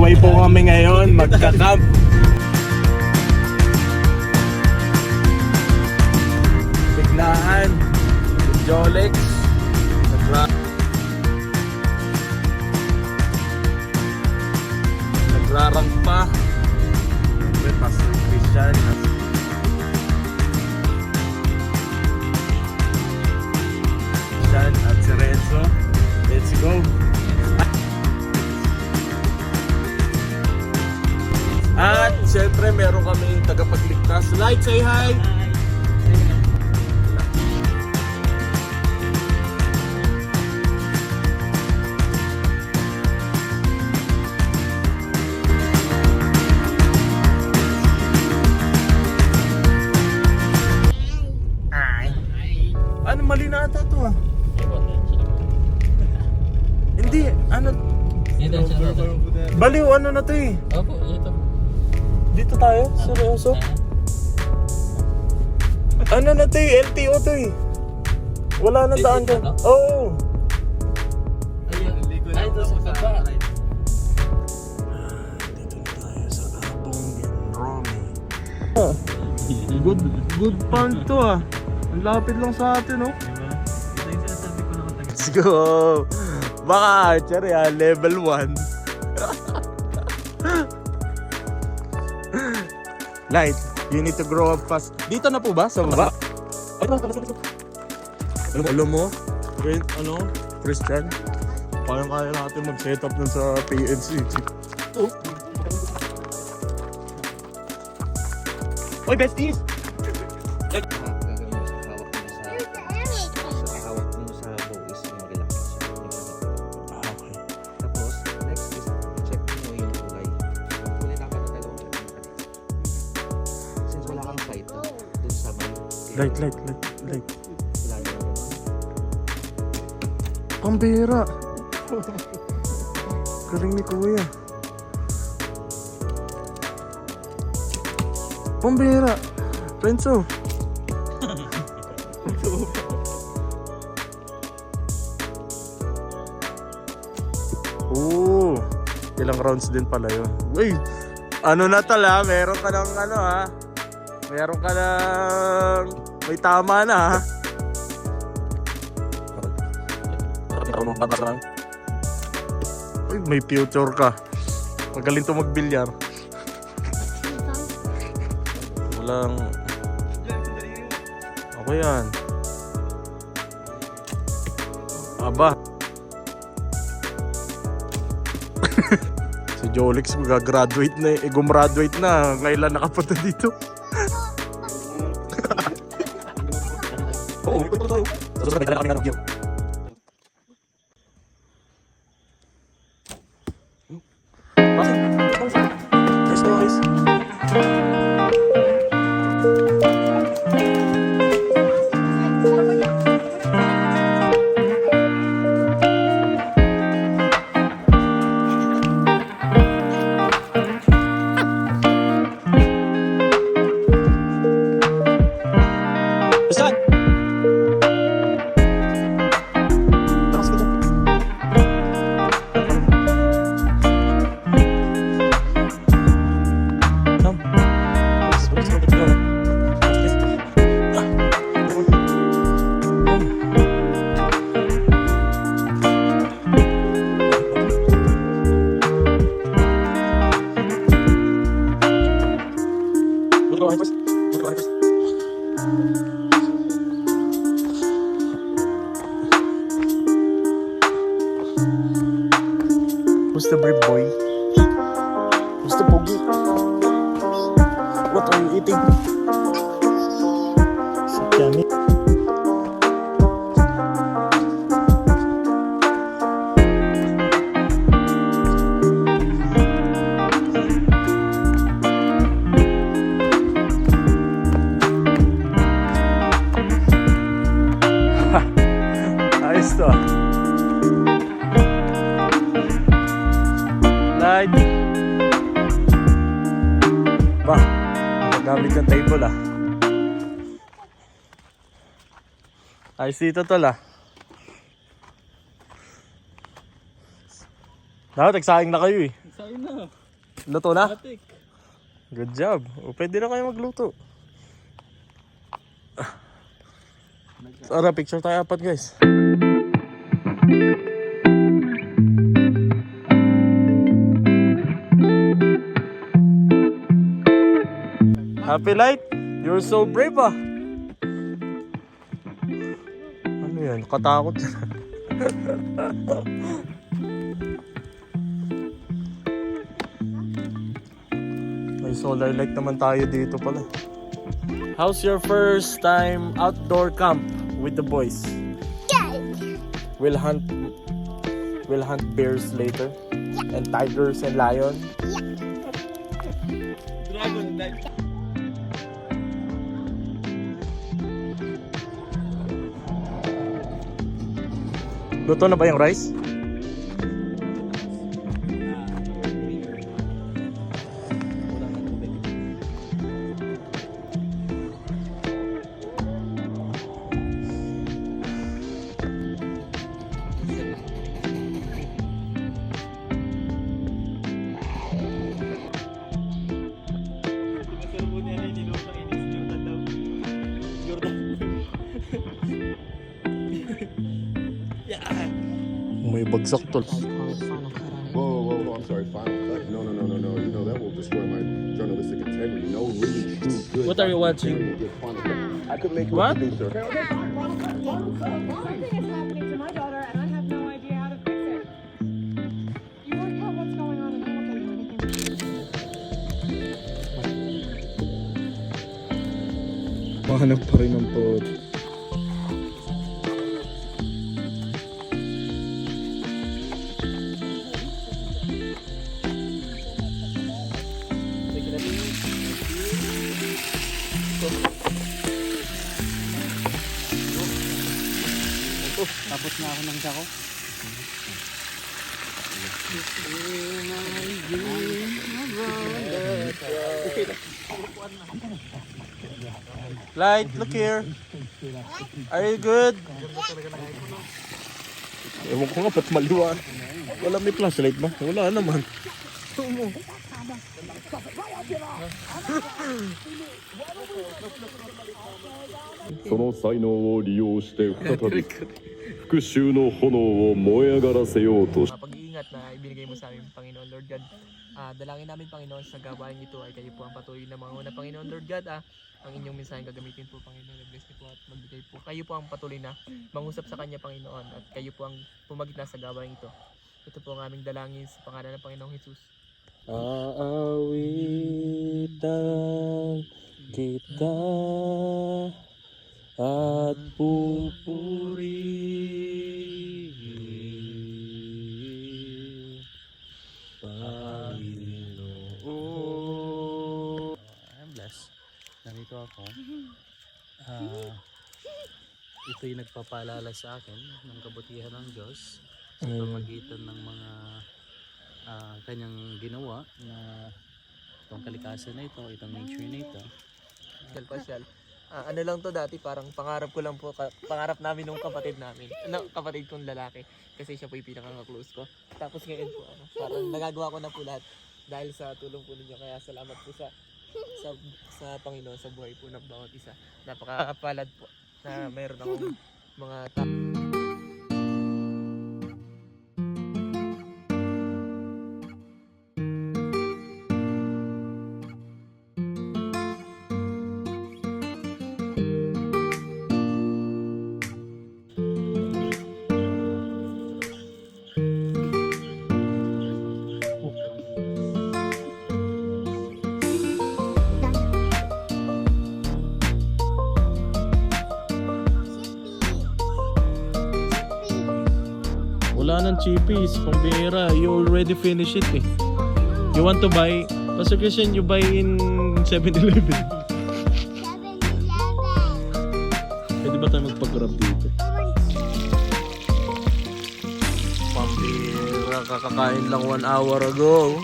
away po kami ngayon, magka-camp. Biglaan, Jolex, nagrarang pa. Siyempre, Pastor Christian. At si Renzo. Let's go! At syempre meron kaming tagapagligtas. Light, say hi! Ano, mali na ata ito ah. Hindi, ano? Baliw, ano na ito eh? Opo, ito. Dito tayo? Seryoso? Ano na ito eh? LTO ito eh. Wala nang daan dyan. Oo. Ay, ito sa baba. Dito na tayo sa Abong Romy. Good fun to ah. Ang lapit lang sa atin oh. Let's go! Baka archer yan, level 1. Light, you need to grow up fast. Dito na po ba? Sa baba? Alam mo, ano, Christian, parang kaya natin mag-set up nun sa PNC. Oh. Oy, besties! Light. Pambira. Galing ni Kuya. Pambira. Renzo. Oo. Ilang rounds din pala yun. Uy. Ano na tala? Meron ka ng ano ha? Meron ka ng... May tama na ha? Uy, may future ka. Magaling to magbilyar. Walang... Ako yan. Aba. Si Jolix mag-graduate na eh. Gumraduate na. Ngailan nakapunta dito. Oo, ito tayo. Susunod na kami ng gear. Nice. Who's the brave boy? Who's the pogi? What are you eating? Sakyani. Ayos to ah. Light. Ba, nagagamit ng table ah. Ayos dito tol ah. Dapat nagsaing na kayo eh. Nagsaing na. Luto na? Good job. O, pwede na kayo magluto. Tara, picture tayo apat guys. Happy Light, you're so brave ah. Ano yan? Katakot. May solar light naman tayo dito pala. How's your first time outdoor camp with the boys? Good. We'll hunt bears later. And tigers and lion. Dragon Knight. Luto na ba yung rice? Nagkaroon niya na ininom ng inis Jordan daw. Jordan. Yan. May bagsak tol. Whoa, I'm sorry, Final Cut. No. You know, that will destroy my journalistic integrity. No, really true good. What are you watching? Good Final Cut. I could make you What? a producer. Something is happening to my daughter, and I have no idea how to fix it. You work out what's going on, and I will tell you anything. Mahanap pa rin ng pot. Tapos na ako ng sako. Light, look here. Are you good? Ewan ko nga, ba't maliwan? Wala may flashlight ba? Wala naman. その才能を利用して再び復讐の炎を燃え上がらせようとし Pag-iingat na ibinigay mo sa amin, Panginoon Lord God. Dalangin namin, Panginoon, sa gawain ito ay kayo po ang patuloy na mga una, Panginoon Lord God. Ang inyong mensahe gagamitin po, Panginoon. Bless niyo po at magbigay po. Kayo po ang patuloy na mangusap sa Kanya, Panginoon. At kayo po ang pumagitna sa gawain ito. Ito po ang aming dalangin sa pangalan ng Panginoong Jesus. Aawitan kita at pupurihin Panginoon. I'm blessed. Narito ako. Ito yung nagpapaalala sa akin ng kabutihan ng Diyos sa pamagitan ng mga kanyang ginawa na itong kalikasan na ito, itong nature na ito. Pasyal. Ano lang to dati, parang pangarap ko lang po, pangarap namin nung kapatid namin. Kapatid kong lalaki. Kasi siya po yung pinaka-close ko. Tapos ngayon po, parang nagagawa ko na po lahat dahil sa tulong po ninyo. Kaya salamat po sa Panginoon, sa buhay po ng bawat isa. Napakapalad po na mayroon akong mga Wala nang chippies, pambira. You already finished it eh. You want to buy? Pastor Christian, you buy in 7-Eleven. 7-Eleven. Pwede ba tayo magpag-grab dito? Pambira, kakakain lang 1 hour ago.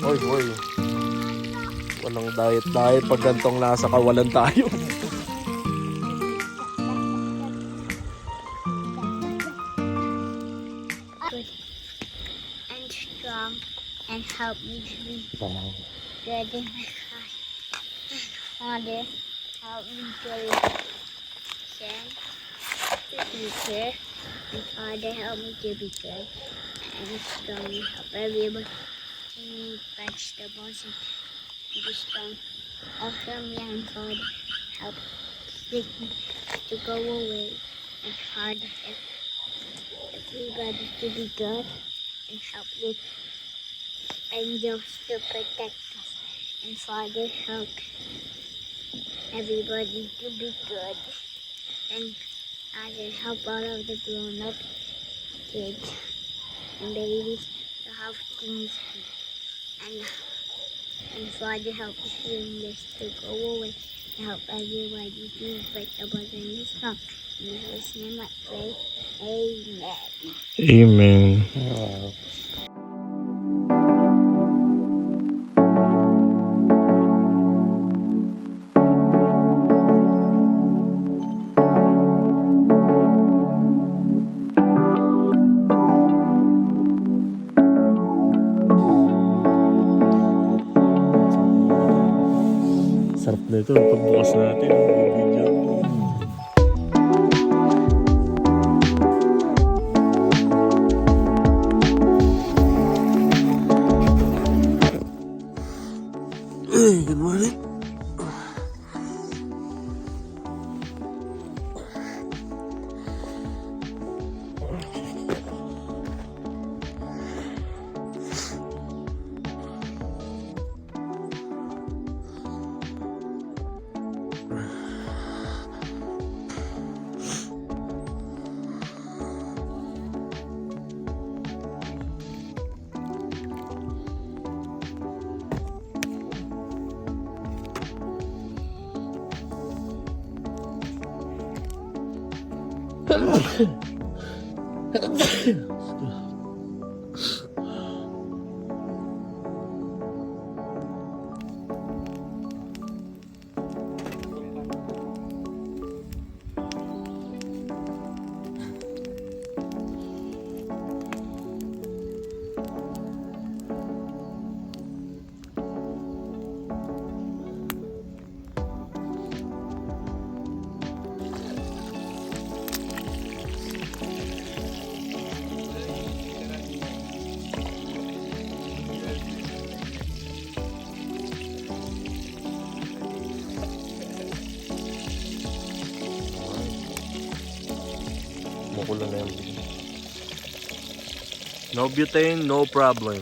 Oy. Walang diet pag gantong nasa kawalan tayo. strong and help me to be good in my class. Father, help me to listen to teacher. And Father, help me to be good and strong and help everybody eat vegetables and be strong. Also me and Father, help sickness to go away. And Father, help everybody to be good and help with angels to protect us. And Father, help everybody to be good. And Father, help all of the grown-up kids and babies to have things to eat. And Father, help the illness to go away. And help everybody to eat vegetables and be strong. In Jesus' name I pray. Amen. Amen. Sarap na ito. Pagbukas natin, video. Good morning. Makulo na yan. No butane, no problem.